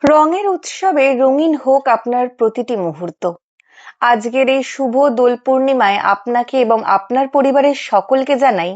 রঙের উৎসবে রঙিন হোক আপনার প্রতিটি মুহূর্ত। আজকের এই শুভ দোল পূর্ণিমায় আপনাকে এবং আপনার পরিবারের সকলকে জানাই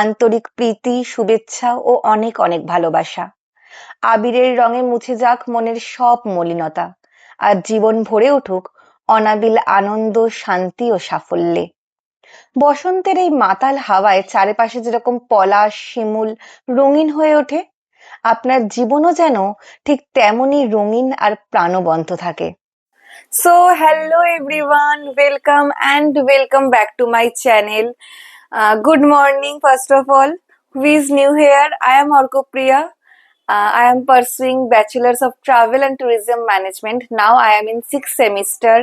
আন্তরিক প্রীতি, শুভেচ্ছা ও অনেক অনেক ভালোবাসা। আবিরের রঙে মুছে যাক মনের সব মলিনতা, আর জীবন ভরে উঠুক অনাবিল আনন্দ, শান্তি ও সাফল্যে। বসন্তের এই মাতাল হাওয়ায় চারিপাশে যেরকম পলাশ, শিমুল রঙিন হয়ে ওঠে, আপনার জীবনও যেন ঠিক তেমনই রঙিন আর প্রাণবন্ত থাকে। So hello everyone, welcome and welcome back to my channel. Good morning first of all. Who is new here? I am Orkopriya. I am pursuing Bachelor's of Travel and Tourism Management. Now I am in 6th semester.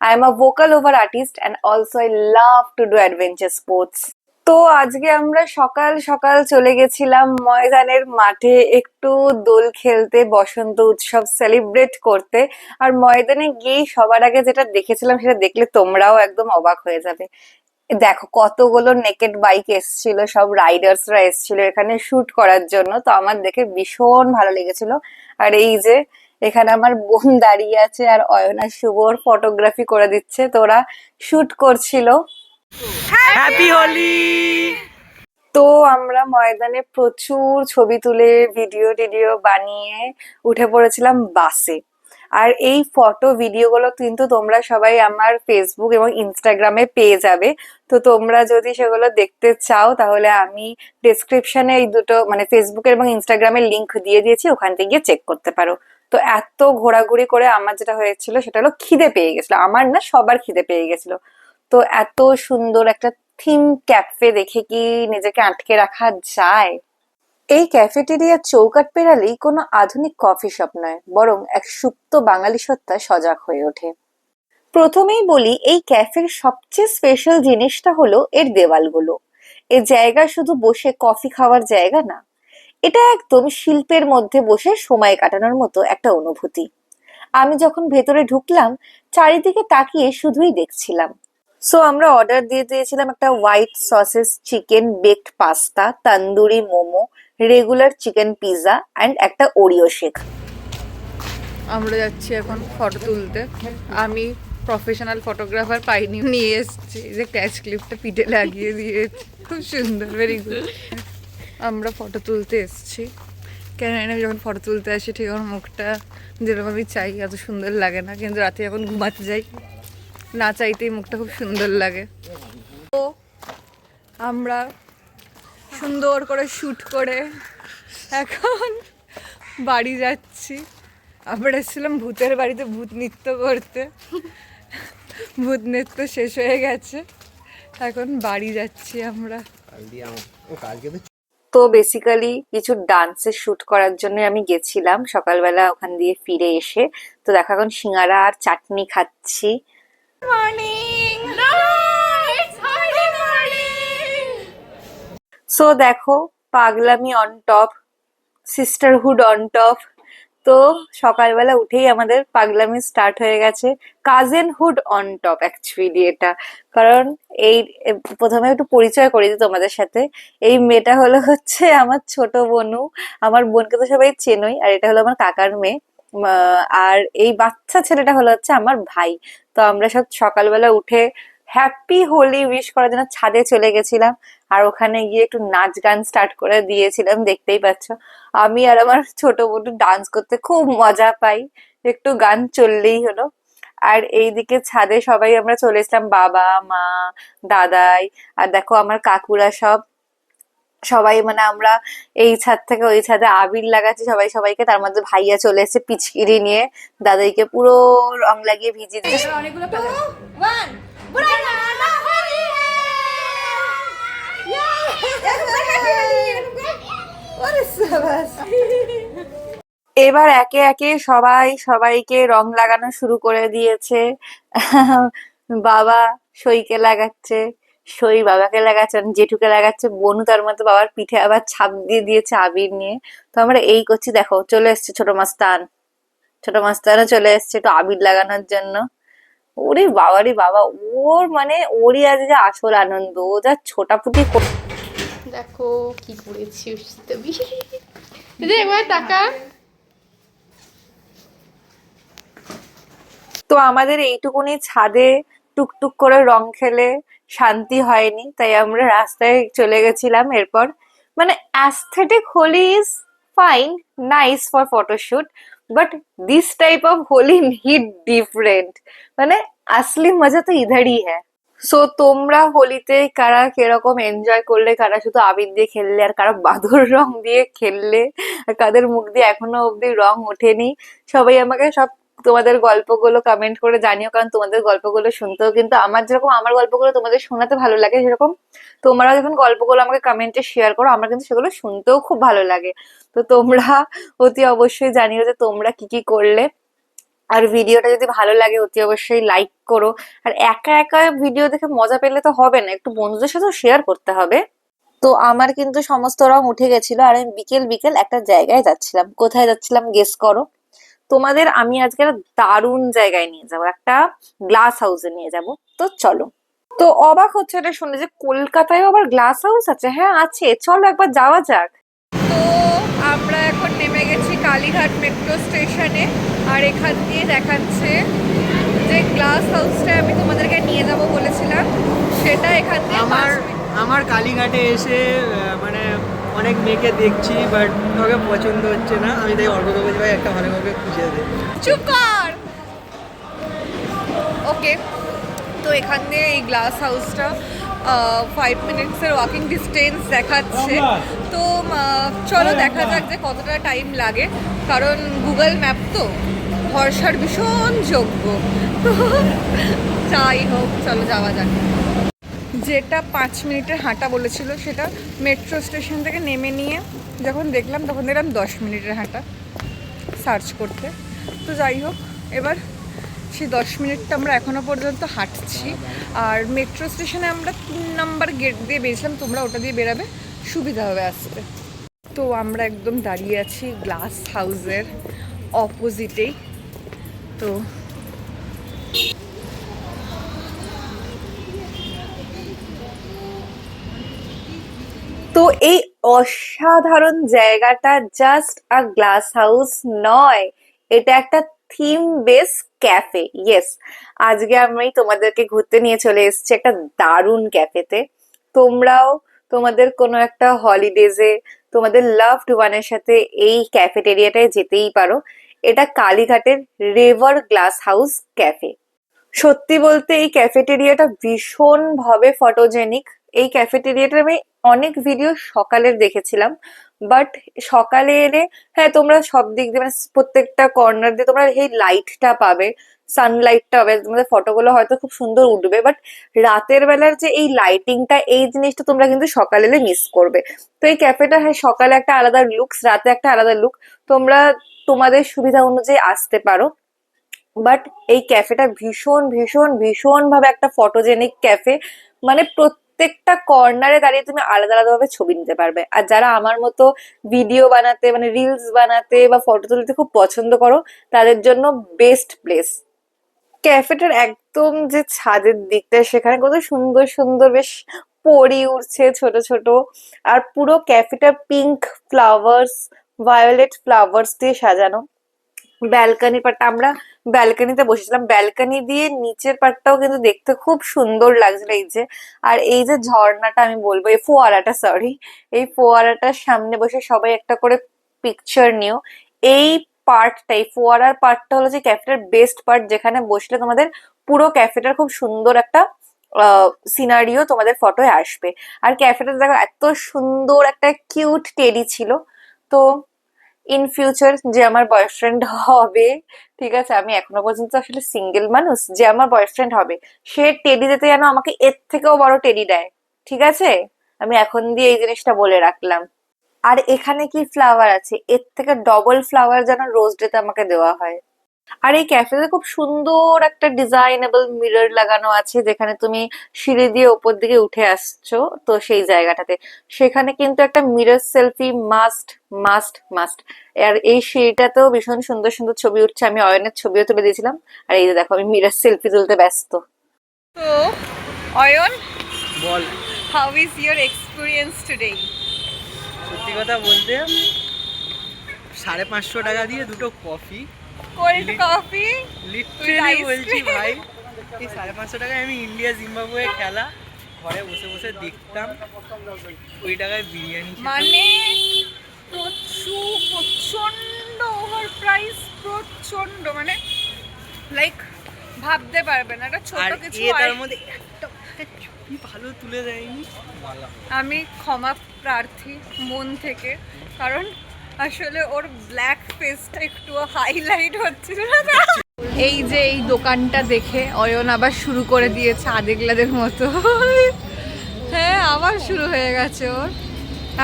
I am a vocal over artist and also I love to do adventure sports. তো আজকে আমরা সকাল সকাল চলে গেছিলাম ময়দানের মাঠে একটু দোল খেলতে, বসন্ত উৎসব সেলিব্রেট করতে। আর ময়দানে গিয়ে সবার আগে যেটা দেখেছিলাম সেটা দেখলে তোমরাও একদম অবাক হয়ে যাবে। দেখো কতগুলো নেকেড বাইক এসছিল, সব রাইডার্সরা এসছিল এখানে শুট করার জন্য। তো আমার দেখে ভীষণ ভালো লেগেছিল। আর এই যে এখানে আমার বোন দাঁড়িয়ে আছে আর অয়না শুভর ফটোগ্রাফি করে দিচ্ছে, তো ওরা শুট করছিল। হ্যাপি হোলি। তো আমরা ময়দানে প্রচুর ছবি তুলে ভিডিও টিডিও বানিয়ে উঠে পড়েছিলাম বাসে। আর এই ফটো ভিডিওগুলো কিন্তু তোমরা সবাই আমার ফেসবুক এবং ইনস্টাগ্রামে পেয়ে যাবে। তো তোমরা যদি সেগুলো দেখতে চাও তাহলে আমি ডেসক্রিপশনে এই দুটো মানে ফেসবুকের এবং ইনস্টাগ্রামের লিংক দিয়ে দিয়েছি, ওখান থেকে গিয়ে চেক করতে পারো। তো এত ঘোরাঘুরি করে আমার যেটা হয়েছিল সেটা হলো খিদে পেয়ে গেছিল, আমার না সবার খিদে পেয়ে গেছিল। তো এত সুন্দর একটা থিম ক্যাফে দেখে কি নিজেকে আটকে রাখা যায়? এই ক্যাফেটেরিয়ার চৌকাঠ পেরালেই কোনো আধুনিক কফি শপ নয়, বরং এক সুপ্ত বাঙালি সত্তা সজাগ হয়ে ওঠে। প্রথমেই বলি, এই ক্যাফের সবচেয়ে স্পেশাল জিনিসটা হলো এর দেওয়ালগুলো। এ জায়গা শুধু বসে কফি খাওয়ার জায়গা না, এটা একদম শিল্পের মধ্যে বসে সময় কাটানোর মতো একটা অনুভূতি। আমি যখন ভেতরে ঢুকলাম চারিদিকে তাকিয়ে শুধুই দেখছিলাম। সো আমরা অর্ডার দিয়ে দিয়েছিলাম একটা white sausages chicken baked pasta, tandoori momo, regular chicken pizza and একটা ওরিও শেক। আমরা যাচ্ছি এখন ফটো তুলতে। আমি প্রফেশনাল ফটোগ্রাফার পাইনি, নিয়ে এসেছি যে ক্যাচ ক্লিপটা পিঠে লাগিয়ে দিয়েছি, খুব সুন্দর, ভেরি গুড। আমরা ফটো তুলতে এসেছি, কেন আমি যখন ফটো তুলতে আসি ঠিক আমার মুখটা যেরকম আমি চাই এত সুন্দর লাগে না, কিন্তু রাতে যখন ঘুমাতে যাই না চাইতেই মুখটা খুব সুন্দর লাগে। তো আমরা সুন্দর করে শ্যুট করে এখন বাড়ি যাচ্ছি। আমরা এসেছিলাম ভূতের বাড়িতে ভূত নৃত্য করতে, ভূত নৃত্য শেষ হয়ে গেছে, এখন বাড়ি যাচ্ছি আমরা। তো বেসিক্যালি কিছু ডান্সের শুট করার জন্য আমি গেছিলাম সকালবেলা, ওখান দিয়ে ফিরে এসে তো দেখো এখন সিঙ্গারা আর চাটনি খাচ্ছি। সো দেখো, পাগলামি on top, sisterhood on top. তো সকালবেলা উঠেই আমাদের পাগলামি স্টার্ট হয়ে গেছে, কাজিনহুড অন টপ অ্যাকচুয়ালি এটা। কারণ এই প্রথমে একটু পরিচয় করে দিই তোমাদের সাথে। এই মেয়েটা হলো হচ্ছে আমার ছোট বোনু, আমার বোনকে তো সবাই চেনোই, আর এটা হলো আমার কাকার মেয়ে। আর এই বাচ্চা ছেলেটা হলো হচ্ছে আমার ভাই। তো আমরা সব সকালবেলা উঠে হ্যাপি হোলি উইশ করার জন্য ছাদে চলে গেছিলাম, আর ওখানে গিয়ে একটু নাচ গান স্টার্ট করে দিয়েছিলাম, দেখতেই পাচ্ছ। আমি আর আমার ছোট বোন ডান্স করতে খুব মজা পাই, একটু গান চললেই হলো। আর এইদিকে ছাদে সবাই আমরা চলে এসলাম, বাবা মা দাদাই, আর দেখো আমার কাকুরা সবাই মানে আমরা এই ছাদ থেকে ওই ছাদে আবির লাগাচ্ছি সবাই সবাইকে। তার মধ্যে ভাইয়া চলে এসেছে পিচকিরি নিয়ে, দাদাইকে পুরো রং লাগিয়ে ভিজিয়ে দিচ্ছে। এবার একে একে সবাই সবাইকে রং লাগানো শুরু করে দিয়েছে। বাবা সইকে লাগাচ্ছে, সই বাবাকে লাগাচ্ছে, জেঠুকে লাগাচ্ছে, বনু তার মধ্যে বাবার পিঠে আবার ছাপ দিয়ে দিয়েছে আবির নিয়ে। তো আমরা এই করছি, দেখো চলে এসছে ছোট মাস্তান, ছোট মাস্তানও চলে এসছে একটু আবির লাগানোর জন্য। ওরে বাবারে বাবা, ওর মানে ওরই আজকে আসল আনন্দ, ও যা ছোটাফুটি। দেখো কি করেছি তুমি, এবার টাকা তো আমাদের এইটুকুনি ছাদে টুকটুক করে রং খেলে শান্তি হয়নি, তাই আমরা রাস্তায় চলে গেছিলাম। এরপর মানে aesthetic Holi is fine, nice for photoshoot, but this type of Holi hit different. মানে আসলি মজা তো ইধারই হ্যাঁ। সো তোমরা হোলিতে কারা কিরকম এনজয় করলে, কারা শুধু আবির দিয়ে খেললে, আর কারা বাদুর রং দিয়ে খেললে, আর কাদের মুখ দিয়ে এখনো অব্দি রং ওঠেনি, সবাই আমাকে সব তোমাদের গল্পগুলো কমেন্ট করে জানিও। কারণ তোমাদের গল্পগুলো শুনতেও কিন্তু আমার যেরকম আমার গল্পগুলো তোমাদের শোনাতে ভালো লাগে, সেরকম তোমরা যখন গল্পগুলো আমাকে কমেন্টে শেয়ার করো আমার কিন্তু সেগুলো শুনতেও খুব ভালো লাগে। তো তোমরা অতি অবশ্যই জানিও যে তোমরা কি কি করলে। আর ভিডিওটা যদি ভালো লাগে অতি অবশ্যই লাইক করো। আর একা একা ভিডিও দেখে মজা পেলে তো হবে না, একটু বন্ধুদের সাথেও শেয়ার করতে হবে। তো আমার কিন্তু সমস্ত রং উঠে গেছিল, আর আমি বিকেল বিকেল একটা জায়গায় যাচ্ছিলাম। কোথায় যাচ্ছিলাম গেস করো? তোমাদের আমি আজকে একটা দারুণ জায়গায় নিয়ে যাব, একটা গ্লাস হাউসে নিয়ে যাব। তো চলো। তো অবাক হচ্ছে এটা শুনে যে কলকাতায় আবার গ্লাস হাউস আছে। হ্যাঁ আছে, চলো একবার যাওয়া যাক। তো আমরা এখন নেমে গেছি কালীঘাট মেট্রো স্টেশনে, আর এখান দিয়ে দেখাচ্ছে যে গ্লাস হাউসটা আমি তোমাদেরকে নিয়ে যাব বলেছিলাম, সেটা এখান দিয়ে আমার কালীঘাটে এসে মানে অনেক মেয়েকে দেখছি, বাট কাউকে পছন্দ হচ্ছে না। আমি তাই অর্ঘ্যকে বলছি ভাই একটা ভালো কাউকে খুঁজে দে। চুপ কর। ওকে, তো এখান দিয়ে এই গ্লাস হাউসটা 5 মিনিটসের ওয়াকিং ডিস্টেন্স দেখাচ্ছে। তো চলো দেখা যাক যে কতটা টাইম লাগে, কারণ গুগল ম্যাপ তো ভরসার ভীষণ যোগ্য। তো যাই হোক, চলো যাওয়া যাক। যেটা 5 মিনিটের হাঁটা বলেছিল সেটা মেট্রো স্টেশন থেকে নেমে নিয়ে যখন দেখলাম তখন দেখলাম 10 মিনিটের হাঁটা সার্চ করতে। তো যাই হোক, এবার সেই 10 মিনিটটা আমরা এখনো পর্যন্ত হাঁটছি। আর মেট্রো স্টেশনে আমরা 3 নাম্বার গেট দিয়ে বেরিয়েছিলাম, তোমরা ওটা দিয়ে বেরাবে, সুবিধা হবে আসতে। তো আমরা একদম দাঁড়িয়ে আছি গ্লাস হাউসের অপোজিটেই। তো তো এই অসাধারণ জায়গাটা জাস্ট আ গ্লাস হাউস নয়, এটা একটা থিম বেস ক্যাফে। ইয়েস, আজকে আমি তোমাদেরকে ঘুরতে নিয়ে চলে এসেছি একটা দারুণ ক্যাফেতে। তোমরাও তোমাদের কোনো একটা হলিডেজে তোমাদের লাভড ওয়ানের সাথে এই ক্যাফেটেরিয়াটায় যেতেই পারো। এটা কালীঘাটের রিভার গ্লাস হাউস ক্যাফে। সত্যি বলতে এই ক্যাফেটেরিয়াটা ভীষণ ভাবে ফটোজেনিক। এই ক্যাফেটেরিয়াটার আমি অনেক ভিডিও সকালের দেখেছিলাম, বাট সকালে এলে হ্যাঁ তোমরা সব দিক দিয়ে মানে প্রত্যেকটা কর্নার দিয়ে তোমরা এই লাইটটা পাবে, সানলাইটটা পাবে, তোমাদের ফটোগুলো হয়তো খুব সুন্দর উঠবে, বাট রাতের বেলার যে এই লাইটিংটা, এই জিনিসটা তোমরা কিন্তু সকালে এলে মিস করবে। তো এই ক্যাফেটা হ্যাঁ সকালে একটা আলাদা লুকস, রাতে একটা আলাদা লুক। তোমরা তোমাদের সুবিধা অনুযায়ী আসতে পারো, বাট এই ক্যাফেটা ভীষণ ভীষণ ভীষণ ভাবে একটা ফটোজেনিক ক্যাফে। মানে প্রত্যেকটা কর্নারে দাঁড়িয়ে তুমি আলাদা আলাদা ভাবে ছবি নিতে পারবে। আর যারা আমার মতো ভিডিও বানাতে মানে রিলস বানাতে বা ফটো তুলতে খুব পছন্দ করো, তাদের জন্য বেস্ট প্লেস। ক্যাফেটার একদম যে ছাদের দিকটা, সেখানে কত সুন্দর সুন্দর বেশ পরি উঠছে ছোট ছোট। আর পুরো ক্যাফেটা পিঙ্ক ফ্লাওয়ার্স, ভায়োলেট ফ্লাওয়ার্স দিয়ে সাজানো। ব্যালকনি পার্টটা, আমরা ব্যালকনিতে বসেছিলাম, ব্যালকনি দিয়ে নিচের পার্টটাও কিন্তু দেখতে খুব সুন্দর লাগছিল। এই যে আর এই যে ঝর্ণাটা আমি বলবো, এই ফোয়ারাটা, সরি, এই ফোয়ারাটার সামনে বসে সবাই একটা করে পিকচার নিও। এই পার্টটা, এই ফোয়ারার পার্টটা হলো যে ক্যাফেটার বেস্ট পার্ট, যেখানে বসলে তোমাদের পুরো ক্যাফেটার খুব সুন্দর একটা সিনারিও তোমাদের ফটোয় আসবে। আর ক্যাফেটা দেখো এত সুন্দর একটা কিউট টেডি ছিল। তো ইন ফিউচার যে আমার বয়ফ্রেন্ড হবে, ঠিক আছে, আমি এখনো পর্যন্ত আসলে সিঙ্গেল মানুষ, যে আমার বয়ফ্রেন্ড হবে সে টেডি দিতে যেন আমাকে এর থেকেও বড় টেডি দেয়, ঠিক আছে? আমি এখন দিয়ে এই জিনিসটা বলে রাখলাম। আর এখানে কি ফ্লাওয়ার আছে, এর থেকে ডবল ফ্লাওয়ার যেন রোজ ডেতে আমাকে দেওয়া হয়। আর এই ক্যাফেতে খুব সুন্দর একটা ডিজাইনেবল মিরর লাগানো আছে, যেখানে তুমি সিঁড়ি দিয়ে ওপর দিকে উঠে আসছো, তো সেই জায়গাটাতে সেখানে কিন্তু একটা mirror selfie must must must. আর এই সিঁড়িটাতেও ভীষণ সুন্দর সুন্দর ছবি উঠছে, আমি অয়নের ছবিও তুলে দিয়েছিলাম। আর এই যে দেখো আমি মিরর সেলফি তুলতে ব্যস্ত। তো অয়ন, বল। How is your experience today? সত্যি কথা বলতে 550 টাকা দিয়ে দুটো coffee, cold coffee literally ice বলছি cream। ভাই, এই 550 টাকায় আমি ইন্ডিয়া জিম্বাবুয়ে খেলা ঘরে বসে বসে দেখতাম, ওই টাকায় বিরিয়ানি খেতাম। মানে প্রচন্ড ওভার প্রাইস, প্রচন্ড মানে লাইক ভাবতে পারবে না, এটা ছোট আর কিছু এ তার আর- মধ্যে একটা ছবি ভালো তুলে দেয়নি। আমি ক্ষমা প্রার্থী মন থেকে, কারণ আসলে ওর ব্ল্যাক ফেসটা একটু হাইলাইট হচ্ছিল না। এই যে এই দোকানটা দেখে অয়ন আবার শুরু করে দিয়েছে আদেগলাদের মতো। হ্যাঁ, আবার শুরু হয়ে গেছে ওর।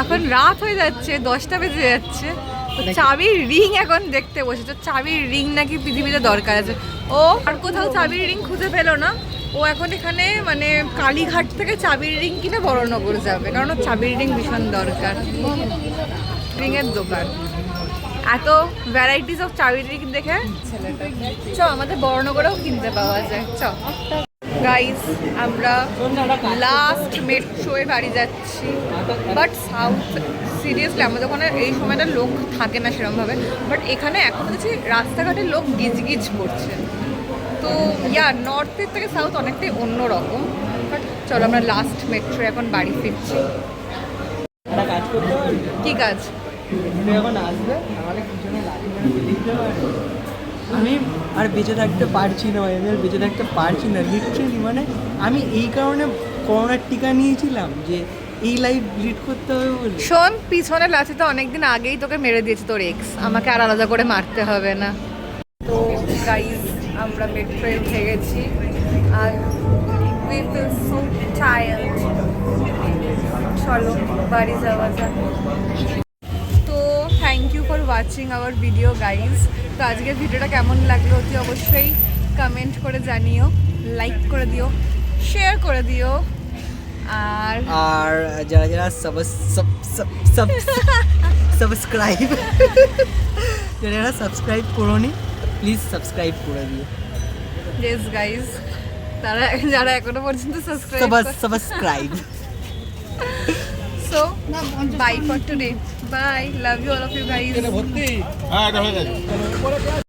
এখন রাত হয়ে যাচ্ছে, 10টা বেজে যাচ্ছে। তো চাবির রিং এখন দেখতে বসেছে। চাবির রিং নাকি পৃথিবীতে দরকার আছে। ও আর কোথাও চাবির রিং খুঁজে পেলো না, ও এখন এখানে মানে কালীঘাট থেকে চাবির রিং কিনে বড়নগর যাবে, কারণ ওর চাবির রিং ভীষণ দরকার। রিংয়ের দোকান, এত ভ্যারাইটিস অফ চাবির রিং দেখে ছেলেটা। চ আমাদের বড়নগরেও কিনতে পাওয়া যায়, চ। গাইস, আমরা লাস্ট মেট্রোয় বাড়ি যাচ্ছি, বাট সাউথ সিরিয়াসলি আমাদের ওখানে এই সময়টা লোক থাকে না সেরকমভাবে, বাট এখানে এখন দেখছি রাস্তাঘাটে লোক গিজগিজ করছে। তো ইয়া, নর্থের থেকে সাউথ অনেকটাই অন্যরকম। বাট চলো আমরা লাস্ট মেট্রো এখন বাড়ি ফিরছি। একটা কাজ করতে পারবি, কি কাজ? তুই এখন আসবে আমাদের পিছনে লাঠি মেরে দিতে পারবি। আমি আর বেঁচে থাকতে পারছি না ভাই, আমি আর বেঁচে থাকতে পারছি না লিটারেলি। মানে আমি এই কারণে করোনার টিকা নিয়েছিলাম যে এই লাইফ লিড করতে হবে বলে। শোন, পিছনে লাঠিটা অনেকদিন আগেই তোকে মেরে দিয়েছে তোর এক্স, আমাকে আর আলাদা করে মারতে হবে না। তো গাইজ, আমরা মেট্রোয় উঠে গেছি আর we feel so tired. চলো বাড়ি যাওয়া যাক। তো thank you for watching our video guys. তো আজকের ভিডিওটা কেমন লাগলো অতি অবশ্যই কমেন্ট করে জানিও, লাইক করে দিও, শেয়ার করে দিও। আর আর যারা যারা সাবস্ক্রাইব যারা যারা সাবস্ক্রাইব করোনি প্লিজ সাবস্ক্রাইব করে দিও। ইয়েস গাইজ, তারা যারা এখনো পর্যন্ত subscribe subscribe. So bye for today, bye, love you all of you guys. হ্যাঁ, এটা হয়ে গেছে।